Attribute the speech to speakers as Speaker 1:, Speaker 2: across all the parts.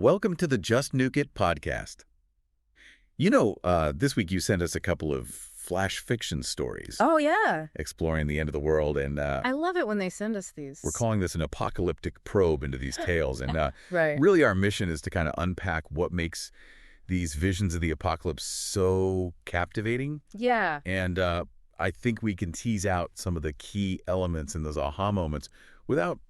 Speaker 1: Welcome to the Just Nuke It podcast. This week you sent us a couple of flash fiction stories
Speaker 2: Oh, yeah.
Speaker 1: exploring the end of the world, and
Speaker 2: I love it when they send us these.
Speaker 1: we're calling this an apocalyptic probe into these tales. And
Speaker 2: Right.
Speaker 1: really our mission is to kind of unpack what makes these visions of the apocalypse so captivating.
Speaker 2: Yeah.
Speaker 1: And I think we can tease out some of the key elements in those aha moments without,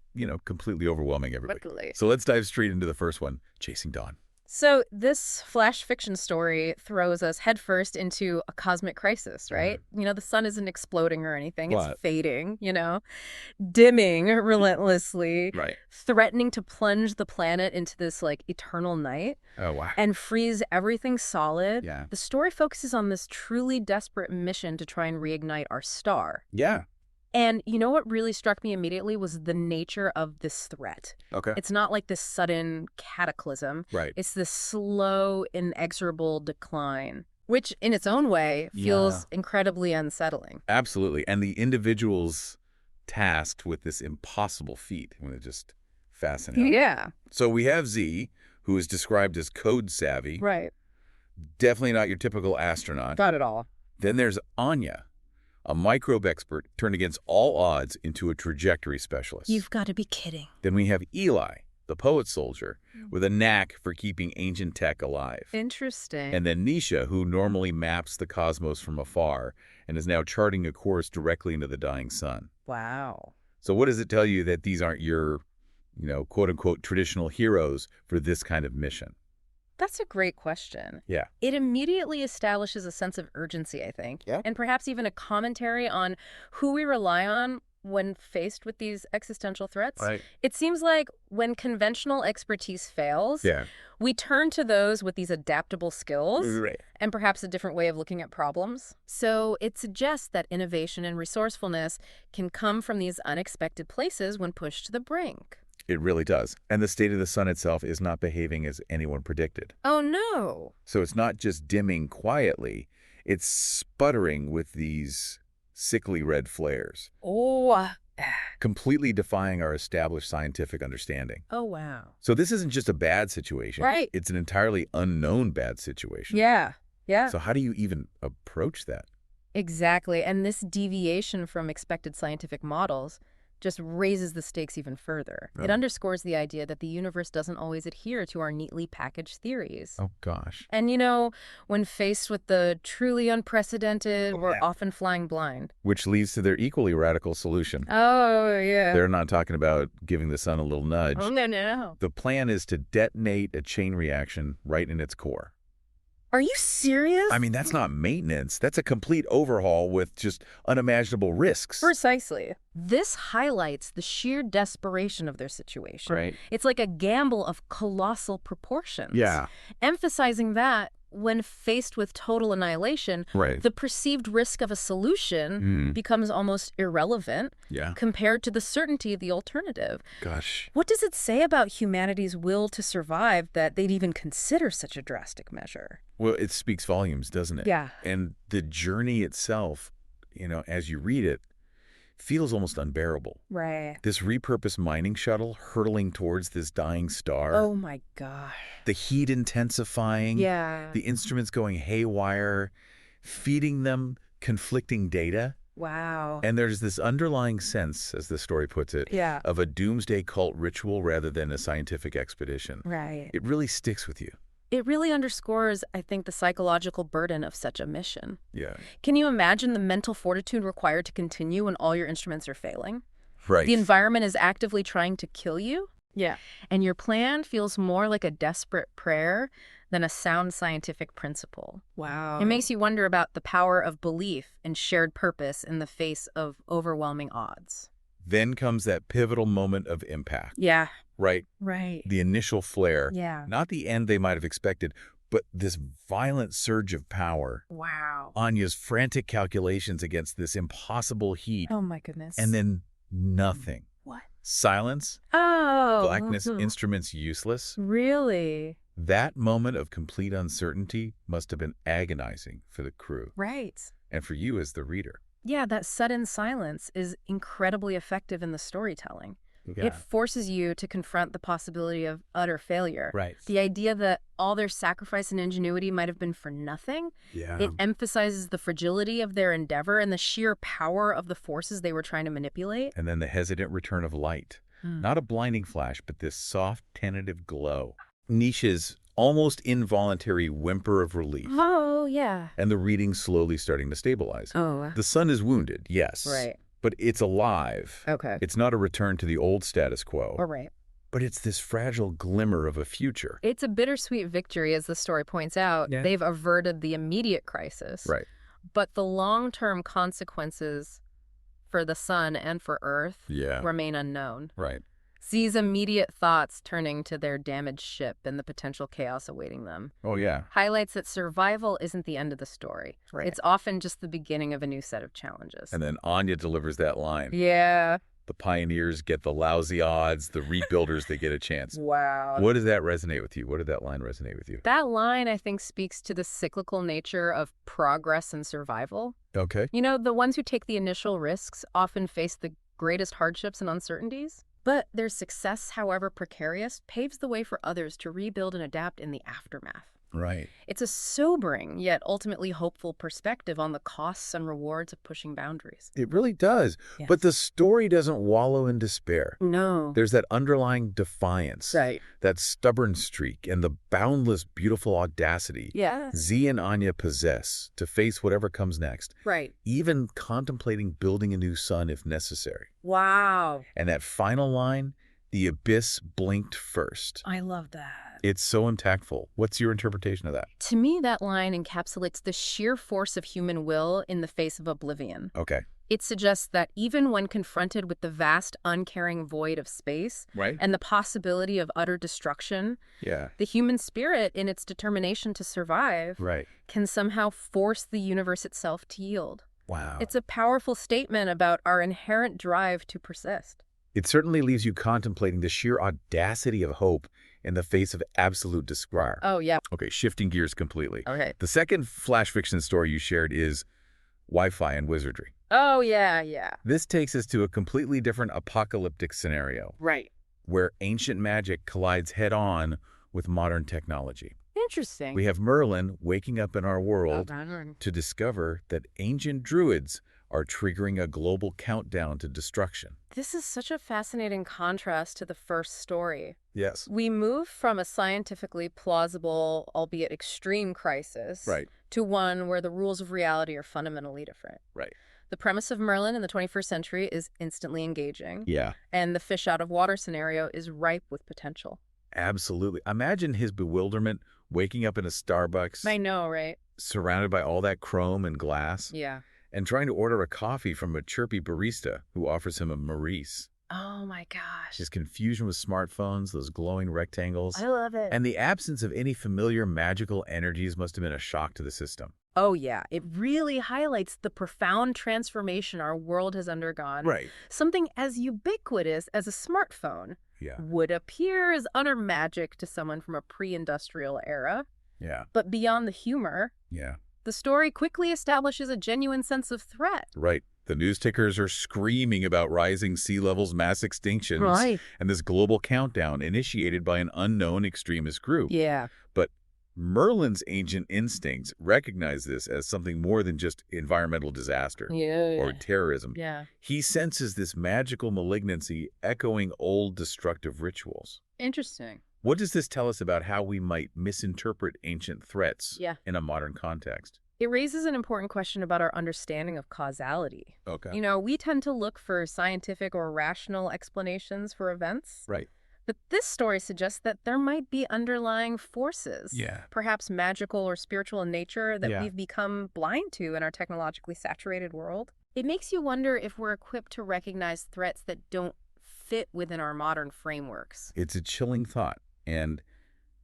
Speaker 1: completely overwhelming everybody.
Speaker 2: Luckily.
Speaker 1: So let's dive straight into the first one, Chasing Dawn.
Speaker 2: So this flash fiction story throws us headfirst into a cosmic crisis, right? The sun isn't exploding or anything.
Speaker 1: What?
Speaker 2: It's fading, dimming relentlessly,
Speaker 1: Right.
Speaker 2: threatening to plunge the planet into this eternal night
Speaker 1: Oh, wow.
Speaker 2: and freeze everything solid.
Speaker 1: Yeah.
Speaker 2: The story focuses on this truly desperate mission to try and reignite our star.
Speaker 1: Yeah.
Speaker 2: And you know what really struck me immediately was the nature of this threat.
Speaker 1: Okay.
Speaker 2: It's not like this sudden cataclysm.
Speaker 1: Right.
Speaker 2: It's this slow, inexorable decline, which in its own way feels incredibly unsettling.
Speaker 1: Absolutely. And the individuals tasked with this impossible feat, when it's just fascinating.
Speaker 2: Yeah.
Speaker 1: So we have Z, who is described as code savvy.
Speaker 2: Right.
Speaker 1: Definitely not your typical astronaut.
Speaker 2: Not at all.
Speaker 1: Then there's Anya, a microbe expert turned against all odds into a trajectory specialist.
Speaker 2: You've got to be kidding.
Speaker 1: Then we have Eli, the poet soldier, with a knack for keeping ancient tech alive.
Speaker 2: Interesting.
Speaker 1: And then Nisha, who normally maps the cosmos from afar and is now charting a course directly into the dying sun.
Speaker 2: Wow.
Speaker 1: So what does it tell you that these aren't your, quote-unquote traditional heroes for this kind of mission?
Speaker 2: That's a great question.
Speaker 1: Yeah.
Speaker 2: It immediately establishes a sense of urgency, I think,
Speaker 1: Yeah.
Speaker 2: and perhaps even a commentary on who we rely on when faced with these existential threats.
Speaker 1: Right.
Speaker 2: It seems like when conventional expertise fails,
Speaker 1: Yeah.
Speaker 2: we turn to those with these adaptable skills
Speaker 1: Right.
Speaker 2: and perhaps a different way of looking at problems. So it suggests that innovation and resourcefulness can come from these unexpected places when pushed to the brink.
Speaker 1: It really does. And the state of the sun itself is not behaving as anyone predicted.
Speaker 2: Oh, no.
Speaker 1: So it's not just dimming quietly, it's sputtering with these sickly red flares,
Speaker 2: Oh,
Speaker 1: completely defying our established scientific understanding.
Speaker 2: oh, wow.
Speaker 1: So this isn't just a bad situation.
Speaker 2: Right.
Speaker 1: It's an entirely unknown bad situation.
Speaker 2: Yeah. Yeah.
Speaker 1: So how do you even approach that?
Speaker 2: Exactly. And this deviation from expected scientific models just raises the stakes even further.
Speaker 1: Oh.
Speaker 2: It underscores the idea that the universe doesn't always adhere to our neatly packaged theories.
Speaker 1: Oh, gosh.
Speaker 2: And when faced with the truly unprecedented, we're often flying blind.
Speaker 1: Which leads to their equally radical solution.
Speaker 2: Oh, yeah.
Speaker 1: They're not talking about giving the sun a little nudge.
Speaker 2: Oh, no.
Speaker 1: The plan is to detonate a chain reaction right in its core.
Speaker 2: Are you serious?
Speaker 1: I mean, that's not maintenance. That's a complete overhaul with just unimaginable risks.
Speaker 2: Precisely. This highlights the sheer desperation of their situation.
Speaker 1: Right.
Speaker 2: It's like a gamble of colossal proportions.
Speaker 1: Yeah.
Speaker 2: Emphasizing that when faced with total annihilation,
Speaker 1: Right.
Speaker 2: the perceived risk of a solution becomes almost irrelevant
Speaker 1: Yeah.
Speaker 2: compared to the certainty of the alternative.
Speaker 1: Gosh.
Speaker 2: What does it say about humanity's will to survive that they'd even consider such a drastic measure?
Speaker 1: Well, it speaks volumes, doesn't it?
Speaker 2: Yeah.
Speaker 1: And the journey itself, as you read it, feels almost unbearable.
Speaker 2: Right.
Speaker 1: This repurposed mining shuttle hurtling towards this dying star.
Speaker 2: Oh, my gosh.
Speaker 1: The heat intensifying.
Speaker 2: Yeah.
Speaker 1: The instruments going haywire, feeding them conflicting data.
Speaker 2: Wow.
Speaker 1: And there's this underlying sense, as the story puts it,
Speaker 2: Yeah.
Speaker 1: of a doomsday cult ritual rather than a scientific expedition.
Speaker 2: Right.
Speaker 1: It really sticks with you.
Speaker 2: It really underscores, I think, the psychological burden of such a mission.
Speaker 1: Yeah.
Speaker 2: Can you imagine the mental fortitude required to continue when all your instruments are failing?
Speaker 1: Right.
Speaker 2: The environment is actively trying to kill you? Yeah. And your plan feels more like a desperate prayer than a sound scientific principle. Wow. It makes you wonder about the power of belief and shared purpose in the face of overwhelming odds.
Speaker 1: Then comes that pivotal moment of impact.
Speaker 2: Yeah.
Speaker 1: Right?
Speaker 2: Right.
Speaker 1: The initial flare.
Speaker 2: Yeah.
Speaker 1: Not the end they might have expected, but this violent surge of power.
Speaker 2: Wow.
Speaker 1: Anya's frantic calculations against this impossible heat.
Speaker 2: Oh, my goodness.
Speaker 1: And then nothing.
Speaker 2: What?
Speaker 1: Silence.
Speaker 2: Oh.
Speaker 1: Blackness. Instruments useless.
Speaker 2: Really?
Speaker 1: That moment of complete uncertainty must have been agonizing for the crew.
Speaker 2: Right.
Speaker 1: And for you as the reader.
Speaker 2: Yeah, that sudden silence is incredibly effective in the storytelling.
Speaker 1: Yeah.
Speaker 2: It forces you to confront the possibility of utter failure.
Speaker 1: Right.
Speaker 2: The idea that all their sacrifice and ingenuity might have been for nothing.
Speaker 1: Yeah.
Speaker 2: It emphasizes the fragility of their endeavor and the sheer power of the forces they were trying to manipulate.
Speaker 1: And then the hesitant return of light. Not a blinding flash, but this soft, tentative glow. Nisha's almost involuntary whimper of relief.
Speaker 2: Oh, yeah.
Speaker 1: And the reading slowly starting to stabilize.
Speaker 2: Oh.
Speaker 1: The sun is wounded, yes.
Speaker 2: Right.
Speaker 1: But it's alive.
Speaker 2: Okay.
Speaker 1: It's not a return to the old status quo.
Speaker 2: All right.
Speaker 1: But it's this fragile glimmer of a future.
Speaker 2: It's a bittersweet victory, as the story points out.
Speaker 3: Yeah.
Speaker 2: They've averted the immediate crisis.
Speaker 1: Right.
Speaker 2: But the long-term consequences for the sun and for Earth
Speaker 1: Yeah.
Speaker 2: remain unknown.
Speaker 1: Right.
Speaker 2: Z's immediate thoughts turning to their damaged ship and the potential chaos awaiting them
Speaker 1: Oh, yeah.
Speaker 2: highlights that survival isn't the end of the story.
Speaker 3: Right.
Speaker 2: It's often just the beginning of a new set of challenges.
Speaker 1: And then Anya delivers that line.
Speaker 2: Yeah.
Speaker 1: The pioneers get the lousy odds. The rebuilders, they get a chance.
Speaker 2: Wow.
Speaker 1: What does that resonate with you? What did that line resonate with you?
Speaker 2: That line, I think, speaks to the cyclical nature of progress and survival.
Speaker 1: Okay.
Speaker 2: You know, the ones who take the initial risks often face the greatest hardships and uncertainties. But their success, however precarious, paves the way for others to rebuild and adapt in the aftermath.
Speaker 1: Right.
Speaker 2: It's a sobering, yet ultimately hopeful perspective on the costs and rewards of pushing boundaries.
Speaker 1: It really does.
Speaker 2: Yes.
Speaker 1: But the story doesn't wallow in despair.
Speaker 2: No.
Speaker 1: There's that underlying defiance,
Speaker 2: Right.
Speaker 1: that stubborn streak, and the boundless, beautiful audacity
Speaker 2: Yeah.
Speaker 1: Z and Anya possess to face whatever comes next,
Speaker 2: Right.
Speaker 1: even contemplating building a new sun if necessary.
Speaker 2: Wow.
Speaker 1: And that final line, the abyss blinked first.
Speaker 2: I love that.
Speaker 1: It's so impactful. What's your interpretation of that?
Speaker 2: To me, that line encapsulates the sheer force of human will in the face of oblivion.
Speaker 1: Okay.
Speaker 2: It suggests that even when confronted with the vast, uncaring void of space
Speaker 1: Right.
Speaker 2: and the possibility of utter destruction,
Speaker 1: Yeah.
Speaker 2: the human spirit, in its determination to survive,
Speaker 1: Right.
Speaker 2: can somehow force the universe itself to yield.
Speaker 1: Wow.
Speaker 2: It's a powerful statement about our inherent drive to persist.
Speaker 1: It certainly leaves you contemplating the sheer audacity of hope in the face of absolute despair.
Speaker 2: Oh, yeah.
Speaker 1: Okay, shifting gears completely.
Speaker 2: Okay.
Speaker 1: The second flash fiction story you shared is Wi-Fi and wizardry.
Speaker 2: Oh, yeah, yeah.
Speaker 1: This takes us to a completely different apocalyptic scenario
Speaker 2: Right.
Speaker 1: where ancient magic collides head-on with modern technology.
Speaker 2: Interesting.
Speaker 1: We have Merlin waking up in our world
Speaker 2: Okay.
Speaker 1: to discover that ancient druids are triggering a global countdown to destruction.
Speaker 2: This is such a fascinating contrast to the first story.
Speaker 1: Yes.
Speaker 2: We move from a scientifically plausible, albeit extreme crisis,
Speaker 1: Right.
Speaker 2: to one where the rules of reality are fundamentally different.
Speaker 1: Right.
Speaker 2: The premise of Merlin in the 21st century is instantly engaging,
Speaker 1: Yeah.
Speaker 2: and the fish out of water scenario is ripe with potential.
Speaker 1: Absolutely. Imagine his bewilderment waking up in a Starbucks,
Speaker 2: I know, right?
Speaker 1: surrounded by all that chrome and glass,
Speaker 2: Yeah.
Speaker 1: and trying to order a coffee from a chirpy barista who offers him a Maurice.
Speaker 2: Oh my gosh.
Speaker 1: His confusion with smartphones, those glowing rectangles,
Speaker 2: I love it.
Speaker 1: and the absence of any familiar magical energies must have been a shock to the system.
Speaker 2: Oh yeah, it really highlights the profound transformation our world has undergone.
Speaker 1: Right.
Speaker 2: Something as ubiquitous as a smartphone
Speaker 1: Yeah.
Speaker 2: would appear as utter magic to someone from a pre-industrial era.
Speaker 1: Yeah.
Speaker 2: But beyond the humor,
Speaker 1: Yeah.
Speaker 2: the story quickly establishes a genuine sense of threat.
Speaker 1: Right. The news tickers are screaming about rising sea levels, mass extinctions, and this global countdown initiated by an unknown extremist group.
Speaker 2: Yeah.
Speaker 1: But Merlin's ancient instincts recognize this as something more than just environmental disaster or terrorism.
Speaker 2: Yeah.
Speaker 1: He senses this magical malignancy echoing old destructive rituals.
Speaker 2: Interesting.
Speaker 1: What does this tell us about how we might misinterpret ancient threats
Speaker 2: Yeah.
Speaker 1: in a modern context?
Speaker 2: It raises an important question about our understanding of causality.
Speaker 1: Okay.
Speaker 2: You know, we tend to look for scientific or rational explanations for events.
Speaker 1: Right.
Speaker 2: But this story suggests that there might be underlying forces,
Speaker 1: Yeah.
Speaker 2: perhaps magical or spiritual in nature, that
Speaker 1: Yeah.
Speaker 2: we've become blind to in our technologically saturated world. It makes you wonder if we're equipped to recognize threats that don't fit within our modern frameworks.
Speaker 1: It's a chilling thought, and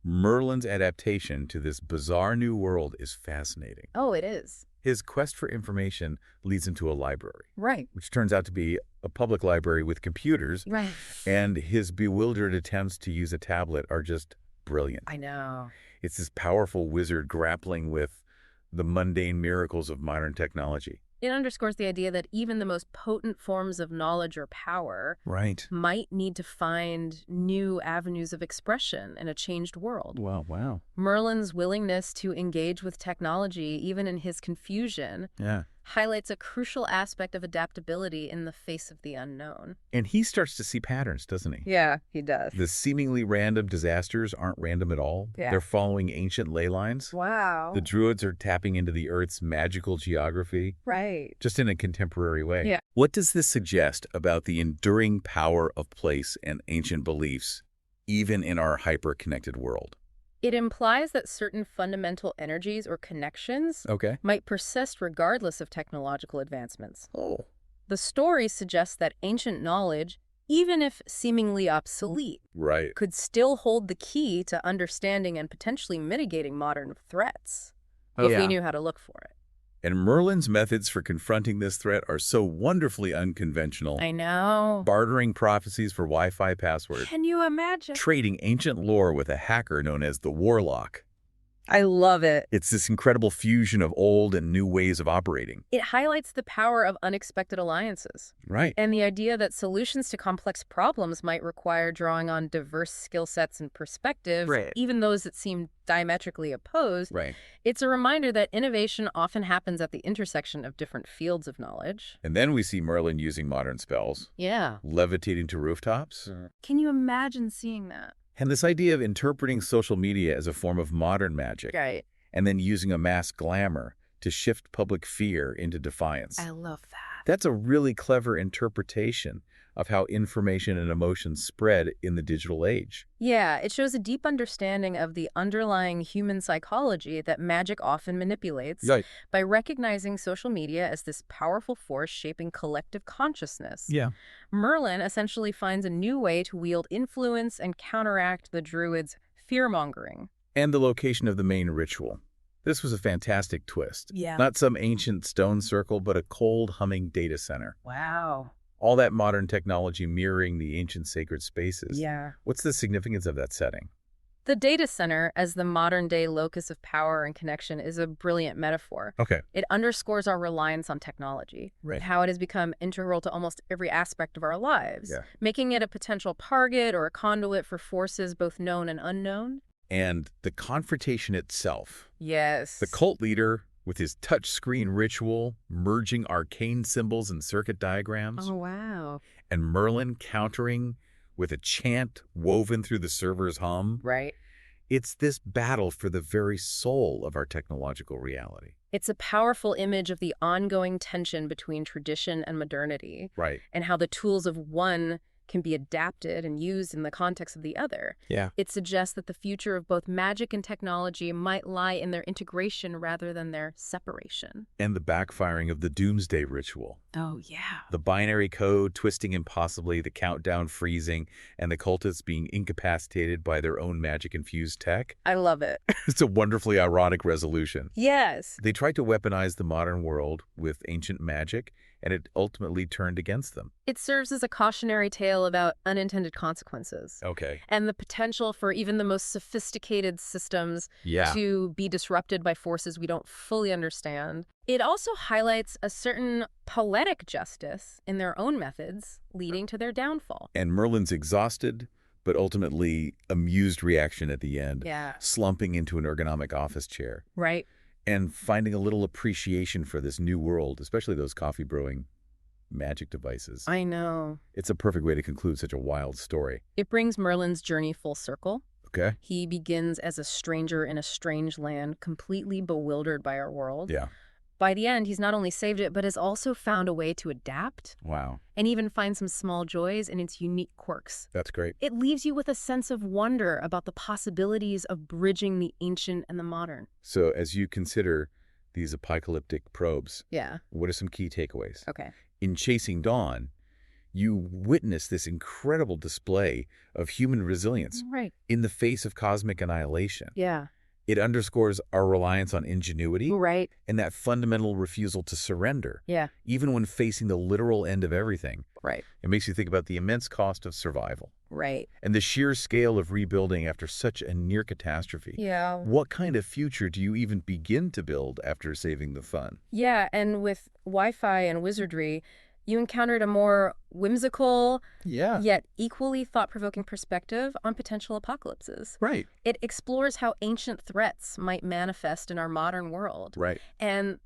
Speaker 1: Merlin's adaptation to this bizarre new world is fascinating.
Speaker 2: Oh, it is.
Speaker 1: His quest for information leads him to a library,
Speaker 2: Right.
Speaker 1: which turns out to be a public library with computers,
Speaker 2: Right.
Speaker 1: and his bewildered attempts to use a tablet are just brilliant.
Speaker 2: I know.
Speaker 1: It's this powerful wizard grappling with the mundane miracles of modern technology.
Speaker 2: It underscores the idea that even the most potent forms of knowledge or power might need to find new avenues of expression in a changed world.
Speaker 1: Wow.
Speaker 2: Merlin's willingness to engage with technology, even in his confusion, highlights a crucial aspect of adaptability in the face of the unknown.
Speaker 1: And he starts to see patterns, doesn't he?
Speaker 2: Yeah, he does.
Speaker 1: The seemingly random disasters aren't random at all.
Speaker 2: Yeah.
Speaker 1: They're following ancient ley lines.
Speaker 2: Wow.
Speaker 1: The druids are tapping into the Earth's magical geography.
Speaker 2: Right.
Speaker 1: Just in a contemporary way.
Speaker 2: Yeah.
Speaker 1: What does this suggest about the enduring power of place and ancient beliefs, even in our hyper-connected world?
Speaker 2: It implies that certain fundamental energies or connections might persist regardless of technological advancements.
Speaker 1: Oh.
Speaker 2: The story suggests that ancient knowledge, even if seemingly obsolete, could still hold the key to understanding and potentially mitigating modern threats if we knew how to look for it.
Speaker 1: And Merlin's methods for confronting this threat are so wonderfully unconventional.
Speaker 2: I know.
Speaker 1: Bartering prophecies for Wi-Fi passwords.
Speaker 2: Can you imagine?
Speaker 1: Trading ancient lore with a hacker known as the Warlock.
Speaker 2: I love it.
Speaker 1: It's this incredible fusion of old and new ways of operating.
Speaker 2: It highlights the power of unexpected alliances.
Speaker 1: Right.
Speaker 2: And the idea that solutions to complex problems might require drawing on diverse skill sets and perspectives, even those that seem diametrically opposed. It's a reminder that innovation often happens at the intersection of different fields of knowledge.
Speaker 1: And then we see Merlin using modern spells.
Speaker 2: Yeah.
Speaker 1: Levitating to rooftops.
Speaker 2: Can you imagine seeing that?
Speaker 1: And this idea of interpreting social media as a form of modern magic. And then using a mass glamour to shift public fear into defiance.
Speaker 2: I love that.
Speaker 1: That's a really clever interpretation of how information and emotions spread in the digital age.
Speaker 2: Yeah, it shows a deep understanding of the underlying human psychology that magic often manipulates by recognizing social media as this powerful force shaping collective consciousness. Merlin essentially finds a new way to wield influence and counteract the druids' fear-mongering.
Speaker 1: And the location of the main ritual. This was a fantastic twist. Not some ancient stone circle, but a cold, humming data center.
Speaker 2: Wow.
Speaker 1: All that modern technology mirroring the ancient sacred spaces. What's the significance of that setting?
Speaker 2: The data center, as the modern-day locus of power and connection, is a brilliant metaphor. It underscores our reliance on technology, how it has become integral to almost every aspect of our lives, making it a potential target or a conduit for forces both known and unknown.
Speaker 1: And the confrontation itself.
Speaker 2: The
Speaker 1: cult leader with his touchscreen ritual, merging arcane symbols and circuit diagrams.
Speaker 2: Oh, wow.
Speaker 1: And Merlin countering with a chant woven through the server's hum. It's this battle for the very soul of our technological reality.
Speaker 2: It's a powerful image of the ongoing tension between tradition and modernity. And how the tools of one can be adapted and used in the context of the other. It suggests that the future of both magic and technology might lie in their integration rather than their separation.
Speaker 1: And the backfiring of the doomsday ritual.
Speaker 2: Oh, yeah.
Speaker 1: The binary code twisting impossibly, the countdown freezing, and the cultists being incapacitated by their own magic-infused tech.
Speaker 2: I love it.
Speaker 1: It's a wonderfully ironic resolution.
Speaker 2: Yes.
Speaker 1: They tried to weaponize the modern world with ancient magic, and it ultimately turned against them.
Speaker 2: It serves as a cautionary tale about unintended consequences. And the potential for even the most sophisticated systems to be disrupted by forces we don't fully understand. It also highlights a certain poetic justice in their own methods, leading to their downfall.
Speaker 1: And Merlin's exhausted, but ultimately amused reaction at the end, slumping into an ergonomic office chair. And finding a little appreciation for this new world, especially those coffee brewing magic devices.
Speaker 2: I know.
Speaker 1: It's a perfect way to conclude such a wild story.
Speaker 2: It brings Merlin's journey full circle. He begins as a stranger in a strange land, completely bewildered by our world. By the end, he's not only saved it, but has also found a way to adapt. And even find some small joys in its unique quirks.
Speaker 1: That's great.
Speaker 2: It leaves you with a sense of wonder about the possibilities of bridging the ancient and the modern.
Speaker 1: So as you consider these apocalyptic probes,
Speaker 2: Yeah.
Speaker 1: what are some key takeaways?
Speaker 2: Okay.
Speaker 1: In Chasing Dawn, you witness this incredible display of human resilience
Speaker 2: Right.
Speaker 1: in the face of cosmic annihilation.
Speaker 2: Yeah.
Speaker 1: It underscores our reliance on ingenuity
Speaker 2: Right.
Speaker 1: and that fundamental refusal to surrender,
Speaker 2: Yeah.
Speaker 1: even when facing the literal end of everything.
Speaker 2: Right.
Speaker 1: It makes you think about the immense cost of survival.
Speaker 2: Right.
Speaker 1: And the sheer scale of rebuilding after such a near catastrophe.
Speaker 2: Yeah.
Speaker 1: What kind of future do you even begin to build after saving the fun?
Speaker 2: Yeah, and with Wi-Fi and wizardry, you encountered a more whimsical, yet equally thought-provoking perspective on potential apocalypses.
Speaker 1: Right.
Speaker 2: It explores how ancient threats might manifest in our modern world.
Speaker 1: Right.
Speaker 2: And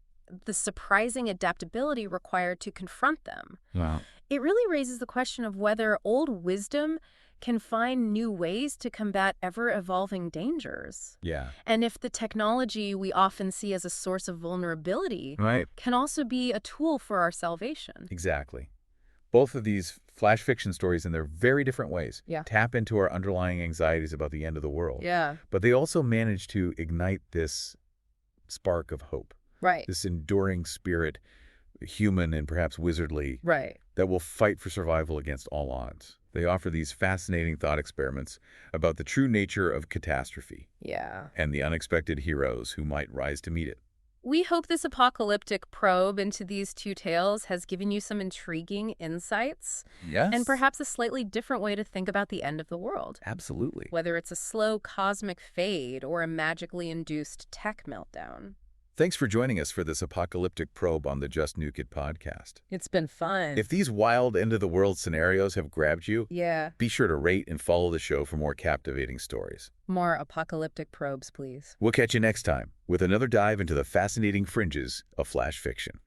Speaker 2: the surprising adaptability required to confront them.
Speaker 1: Wow.
Speaker 2: It really raises the question of whether old wisdom can find new ways to combat ever-evolving dangers.
Speaker 1: Yeah.
Speaker 2: And if the technology we often see as a source of vulnerability can also be a tool for our salvation.
Speaker 1: Exactly. Both of these flash fiction stories, in their very different ways, tap into our underlying anxieties about the end of the world.
Speaker 2: Yeah.
Speaker 1: But they also manage to ignite this spark of hope.
Speaker 2: Right.
Speaker 1: This enduring spirit, human and perhaps wizardly,
Speaker 2: Right.
Speaker 1: that will fight for survival against all odds. They offer these fascinating thought experiments about the true nature of catastrophe.
Speaker 2: Yeah.
Speaker 1: And the unexpected heroes who might rise to meet it.
Speaker 2: We hope this apocalyptic probe into these two tales has given you some intriguing insights.
Speaker 1: Yes.
Speaker 2: And perhaps a slightly different way to think about the end of the world.
Speaker 1: Absolutely.
Speaker 2: Whether it's a slow cosmic fade or a magically induced tech meltdown.
Speaker 1: Thanks for joining us for this apocalyptic probe on the Just Nuke It podcast.
Speaker 2: It's been fun.
Speaker 1: If these wild end-of-the-world scenarios have grabbed you, be sure to rate and follow the show for more captivating stories.
Speaker 2: More apocalyptic probes, please.
Speaker 1: We'll catch you next time with another dive into the fascinating fringes of flash fiction.